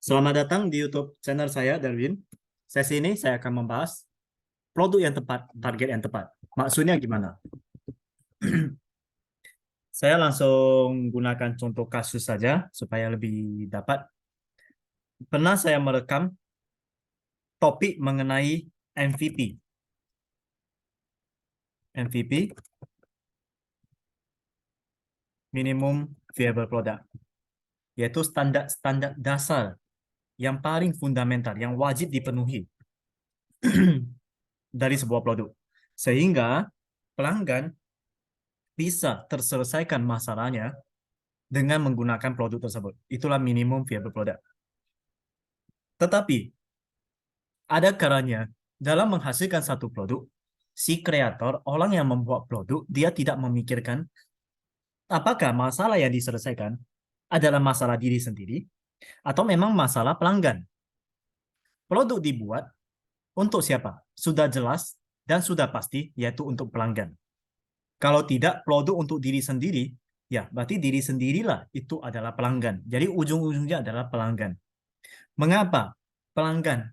Selamat datang di YouTube channel saya, Darwin. Sesi ini saya akan membahas produk yang tepat, target yang tepat. Maksudnya gimana? Saya langsung gunakan contoh kasus saja supaya lebih dapat. Pernah saya merekam topik mengenai MVP. MVP, Minimum Viable Product, yaitu standar-standar dasar yang paling fundamental, yang wajib dipenuhi dari sebuah produk. Sehingga pelanggan bisa terselesaikan masalahnya dengan menggunakan produk tersebut. Itulah minimum viable product. Tetapi, ada kalanya dalam menghasilkan satu produk, si kreator, orang yang membuat produk, dia tidak memikirkan apakah masalah yang diselesaikan adalah masalah diri sendiri atau memang masalah pelanggan. Produk dibuat untuk siapa? Sudah jelas dan sudah pasti, yaitu untuk pelanggan. Kalau tidak, produk untuk diri sendiri, ya berarti diri sendirilah itu adalah pelanggan. Jadi ujung-ujungnya adalah pelanggan. Mengapa pelanggan?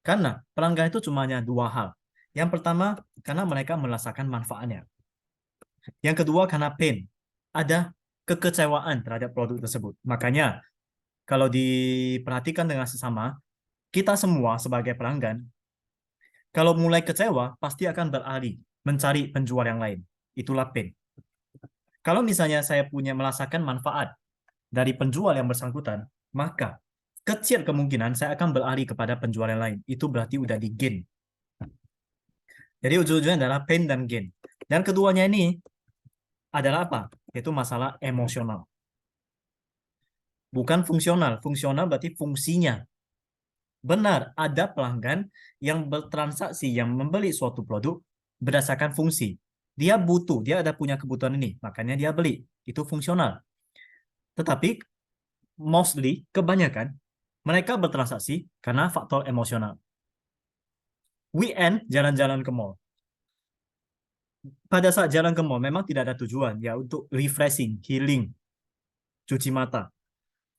Karena pelanggan itu cuma hanya dua hal. Yang pertama, karena mereka merasakan manfaatnya. Yang kedua, karena pain. Ada kekecewaan terhadap produk tersebut. Makanya, kalau diperhatikan dengan sesama, kita semua sebagai pelanggan, kalau mulai kecewa, pasti akan beralih mencari penjual yang lain. Itulah pain. Kalau misalnya saya punya merasakan manfaat dari penjual yang bersangkutan, maka kecil kemungkinan saya akan beralih kepada penjual yang lain. Itu berarti udah di gain. Jadi ujung-ujungnya adalah pain dan gain. Dan keduanya ini adalah apa? Yaitu masalah emosional. Bukan fungsional. Fungsional berarti fungsinya. Benar, ada pelanggan yang bertransaksi, yang membeli suatu produk berdasarkan fungsi. Dia butuh, dia ada punya kebutuhan ini, makanya dia beli. Itu fungsional. Tetapi mostly, kebanyakan, mereka bertransaksi karena faktor emosional. Weekend, jalan-jalan ke mall. Pada saat jalan ke mall, memang tidak ada tujuan ya untuk refreshing, healing, cuci mata.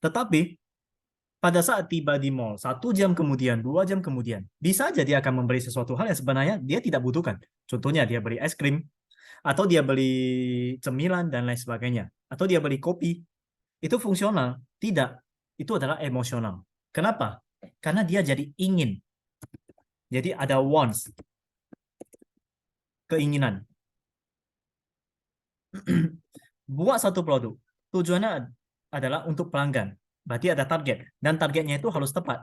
Tetapi, pada saat tiba di mall, 1 jam kemudian, 2 jam kemudian, bisa aja dia akan membeli sesuatu hal yang sebenarnya dia tidak butuhkan. Contohnya, dia beli es krim, atau dia beli cemilan, dan lain sebagainya. Atau dia beli kopi. Itu fungsional. Tidak. Itu adalah emosional. Kenapa? Karena dia jadi ingin. Jadi ada wants. Keinginan. Buat satu produk. Tujuannya adalah untuk pelanggan. Berarti ada target. Dan targetnya itu harus tepat.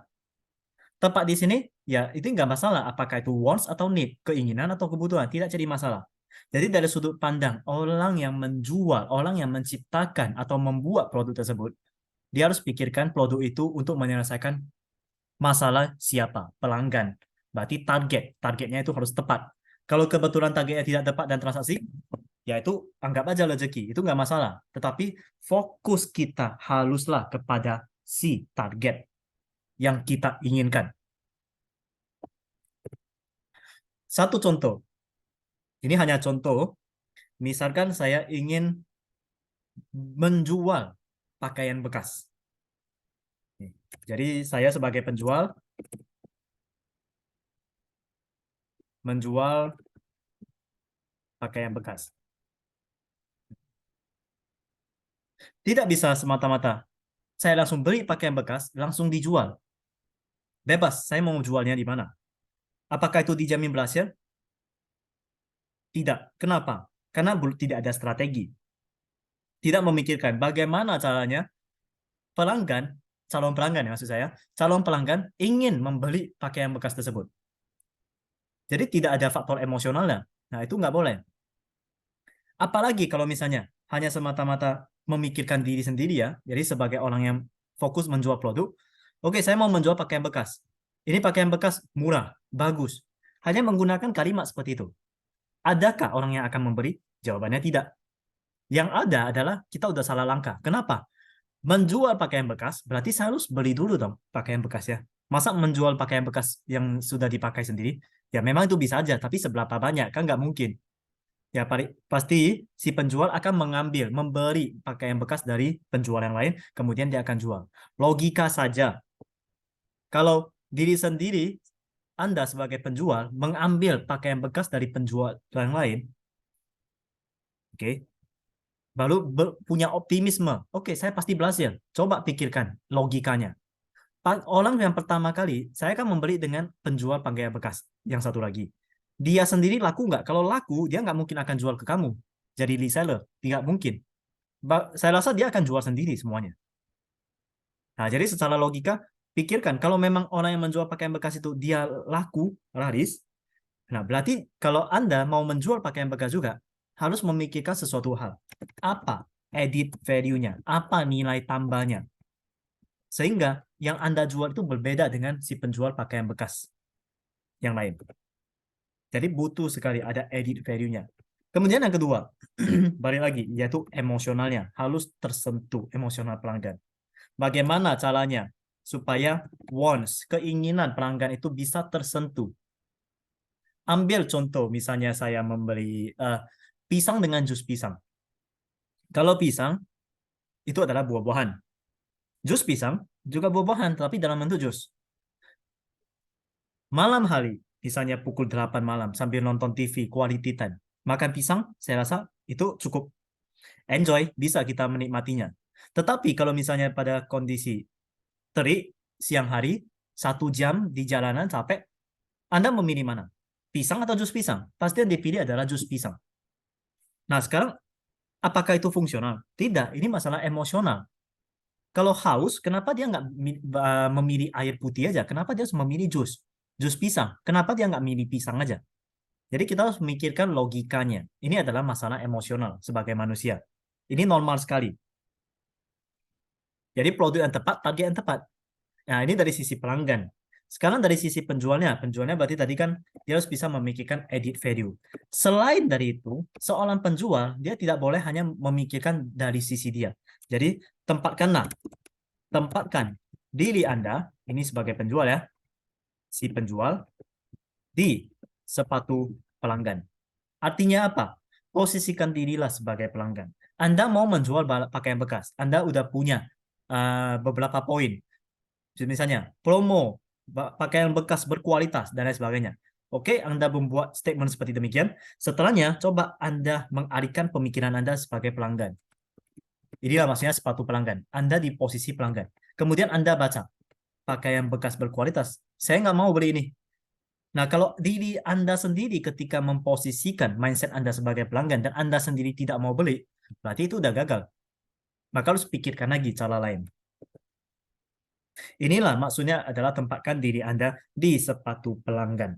Tepat di sini, ya itu nggak masalah. Apakah itu wants atau need. Keinginan atau kebutuhan. Tidak jadi masalah. Jadi dari sudut pandang orang yang menjual, orang yang menciptakan atau membuat produk tersebut, dia harus pikirkan produk itu untuk menyelesaikan masalah siapa? Pelanggan. Berarti targetnya itu harus tepat. Kalau kebetulan targetnya tidak tepat dan transaksi, ya itu anggap aja rezeki. Itu nggak masalah. Tetapi fokus kita haruslah kepada si target yang kita inginkan. Satu contoh. Ini hanya contoh. Misalkan saya ingin menjual pakaian bekas. Jadi saya sebagai penjual menjual pakaian bekas. Tidak bisa semata-mata saya langsung beli pakaian bekas, langsung dijual. Bebas, saya mau jualnya di mana. Apakah itu dijamin berhasil? Tidak. Kenapa? Karena tidak ada strategi. Tidak memikirkan bagaimana caranya calon pelanggan ya maksud saya, calon pelanggan ingin membeli pakaian bekas tersebut. Jadi tidak ada faktor emosionalnya. Nah, itu nggak boleh. Apalagi kalau misalnya hanya semata-mata memikirkan diri sendiri ya, jadi sebagai orang yang fokus menjual produk, oke, saya mau menjual pakaian bekas. Ini pakaian bekas murah, bagus. Hanya menggunakan kalimat seperti itu. Adakah orang yang akan memberi? Jawabannya tidak. Yang ada adalah kita udah salah langkah. Kenapa? Menjual pakaian bekas berarti saya harus beli dulu dong pakaian bekasnya. Masa menjual pakaian bekas yang sudah dipakai sendiri? Ya memang itu bisa aja, tapi seberapa banyak? Kan nggak mungkin. Ya pasti si penjual akan membeli pakaian bekas dari penjual yang lain, kemudian dia akan jual. Logika saja. Kalau diri sendiri, Anda sebagai penjual mengambil pakaian bekas dari penjual yang lain, oke, baru punya optimisme. Oke, saya pasti berhasil. Coba pikirkan logikanya. Orang yang pertama kali, saya kan membeli dengan penjual pakaian bekas. Yang satu lagi. Dia sendiri laku nggak? Kalau laku, dia nggak mungkin akan jual ke kamu. Jadi reseller. Tidak mungkin. Saya rasa dia akan jual sendiri semuanya. Nah, jadi secara logika, pikirkan. Kalau memang orang yang menjual pakaian bekas itu dia laku, laris. Nah, berarti kalau Anda mau menjual pakaian bekas juga, harus memikirkan sesuatu hal. Apa edit value-nya? Apa nilai tambahnya? Sehingga yang Anda jual itu berbeda dengan si penjual pakaian bekas yang lain. Jadi butuh sekali ada edit value-nya. Kemudian yang kedua, balik lagi, yaitu emosionalnya. Harus tersentuh emosional pelanggan. Bagaimana caranya supaya wants, keinginan pelanggan itu bisa tersentuh? Ambil contoh, misalnya saya membeli pisang dengan jus pisang. Kalau pisang, itu adalah buah-buahan. Jus pisang juga buah-buahan, tapi dalam bentuk jus. Malam hari, misalnya pukul 8 malam, sambil nonton TV, quality time. Makan pisang, saya rasa itu cukup enjoy, bisa kita menikmatinya. Tetapi kalau misalnya pada kondisi terik, siang hari, 1 jam di jalanan capek, Anda memilih mana? Pisang atau jus pisang? Pasti yang dipilih adalah jus pisang. Nah, sekarang apakah itu fungsional? Tidak, ini masalah emosional. Kalau haus, kenapa dia nggak memilih air putih aja? Kenapa dia harus memilih jus? Jus pisang. Kenapa dia nggak milih pisang aja? Jadi kita harus memikirkan logikanya. Ini adalah masalah emosional sebagai manusia. Ini normal sekali. Jadi produk yang tepat, target yang tepat. Nah, ini dari sisi pelanggan. Sekarang dari sisi penjualnya. Penjualnya berarti tadi kan dia harus bisa memikirkan edit value. Selain dari itu, seorang penjual, dia tidak boleh hanya memikirkan dari sisi dia. Jadi, tempatkan diri Anda, ini sebagai penjual ya, si penjual, di sepatu pelanggan. Artinya apa? Posisikan dirilah sebagai pelanggan. Anda mau menjual pakaian bekas. Anda udah punya beberapa poin. Misalnya, promo, pakaian bekas berkualitas, dan lain sebagainya. Oke, Anda membuat statement seperti demikian. Setelahnya, coba Anda mengalihkan pemikiran Anda sebagai pelanggan. Inilah maksudnya sepatu pelanggan. Anda di posisi pelanggan. Kemudian Anda baca, pakaian bekas berkualitas. Saya nggak mau beli ini. Nah, kalau diri Anda sendiri ketika memposisikan mindset Anda sebagai pelanggan dan Anda sendiri tidak mau beli, berarti itu udah gagal. Maka harus pikirkan lagi cara lain. Inilah maksudnya adalah tempatkan diri Anda di sepatu pelanggan.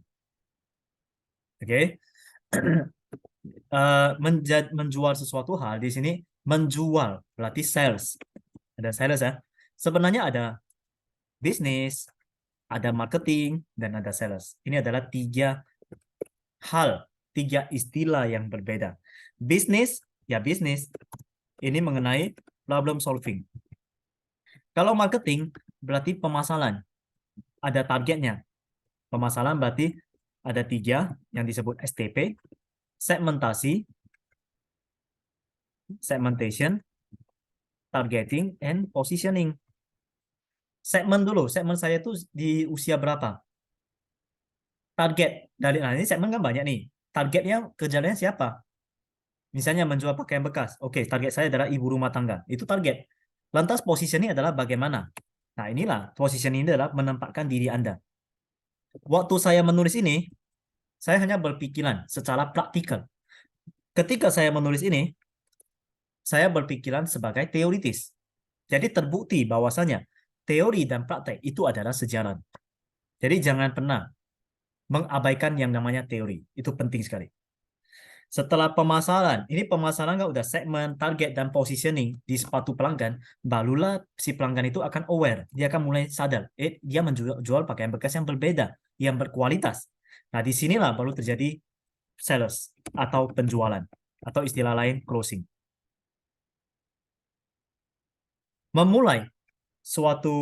Oke. Menjual sesuatu hal di sini, menjual berarti sales. Ada sales ya. Sebenarnya ada bisnis, ada marketing, dan ada sales. Ini adalah 3 istilah yang berbeda. Bisnis, ya bisnis. Ini mengenai problem solving. Kalau marketing, berarti pemasaran. Ada targetnya. Pemasaran berarti ada 3 yang disebut STP, segmentasi, segmentation, targeting, and positioning. Segmen dulu, segmen saya itu di usia berapa? Target dari ini segmen kan banyak nih. Targetnya kerjanya siapa? Misalnya menjual pakaian bekas. Oke, target saya adalah ibu rumah tangga. Itu target. Lantas positioning adalah bagaimana? Nah, inilah positioning ini adalah menempatkan diri Anda. Waktu saya menulis ini, saya hanya berpikiran secara praktikal. Ketika saya menulis ini, saya berpikiran sebagai teoritis. Jadi terbukti bahwasanya teori dan praktek itu adalah sejalan. Jadi jangan pernah mengabaikan yang namanya teori. Itu penting sekali. Setelah pemasaran, ini pemasaran nggak udah segmen, target, dan positioning di sepatu pelanggan, barulah si pelanggan itu akan aware. Dia akan mulai sadar, dia menjual pakaian bekas yang berbeda, yang berkualitas. Nah, disinilah baru terjadi sales atau penjualan, atau istilah lain closing. Memulai suatu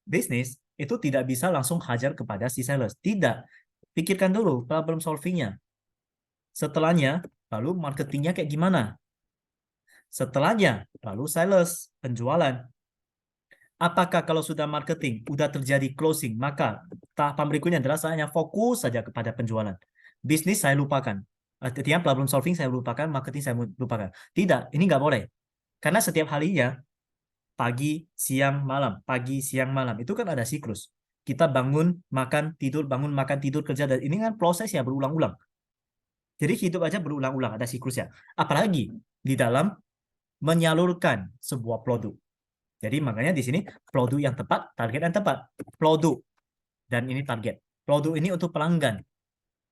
bisnis itu tidak bisa langsung hajar kepada si sales. Tidak. Pikirkan dulu problem solvingnya. Setelahnya, lalu marketingnya kayak gimana? Setelahnya, lalu sales, penjualan. Apakah kalau sudah marketing, sudah terjadi closing, maka tahapan berikutnya adalah saya hanya fokus saja kepada penjualan. Bisnis saya lupakan. Artinya problem solving saya lupakan, marketing saya lupakan. Tidak, ini nggak boleh. Karena setiap harinya, pagi, siang, malam, pagi, siang, malam, itu kan ada siklus. Kita bangun, makan, tidur, kerja, dan ini kan proses yang berulang-ulang. Jadi hidup aja berulang-ulang, ada siklusnya. Apalagi di dalam menyalurkan sebuah produk. Jadi makanya di sini produk yang tepat, target yang tepat. Produk dan ini target. Produk ini untuk pelanggan,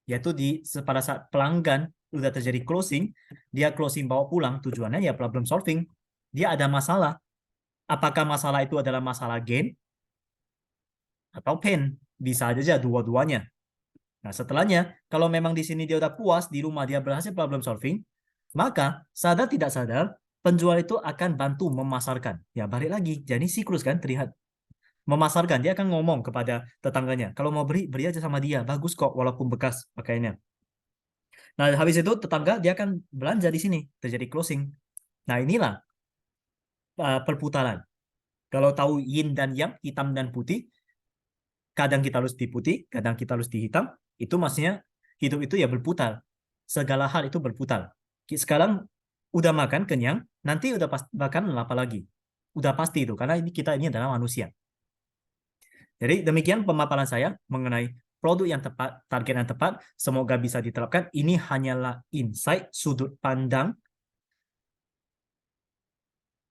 yaitu pada saat pelanggan udah terjadi closing, dia closing bawa pulang, tujuannya ya problem solving. Dia ada masalah. Apakah masalah itu adalah masalah gain atau pain? Bisa aja dua-duanya. Nah, setelahnya, kalau memang di sini dia udah puas, di rumah dia berhasil problem solving, maka sadar tidak sadar, penjual itu akan bantu memasarkan. Ya, balik lagi. Jadi siklus kan terlihat. Memasarkan, dia akan ngomong kepada tetangganya. Kalau mau beri, beri aja sama dia. Bagus kok, walaupun bekas pakainya. Nah, habis itu tetangga dia akan belanja di sini. Terjadi closing. Nah, inilah perputaran. Kalau tahu yin dan yang, hitam dan putih, kadang kita harus di putih, kadang kita harus di hitam, itu maksudnya hidup itu ya berputar. Segala hal itu berputar. Sekarang udah makan, kenyang, nanti udah makan apa lagi? Udah pasti itu, karena kita ini adalah manusia. Jadi demikian pemaparan saya mengenai produk yang tepat, target yang tepat. Semoga bisa diterapkan. Ini hanyalah insight, sudut pandang.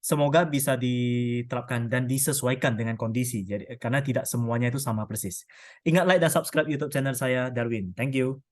Semoga bisa diterapkan dan disesuaikan dengan kondisi. Jadi karena tidak semuanya itu sama persis. Ingat like dan subscribe YouTube channel saya, Darwin. Thank you.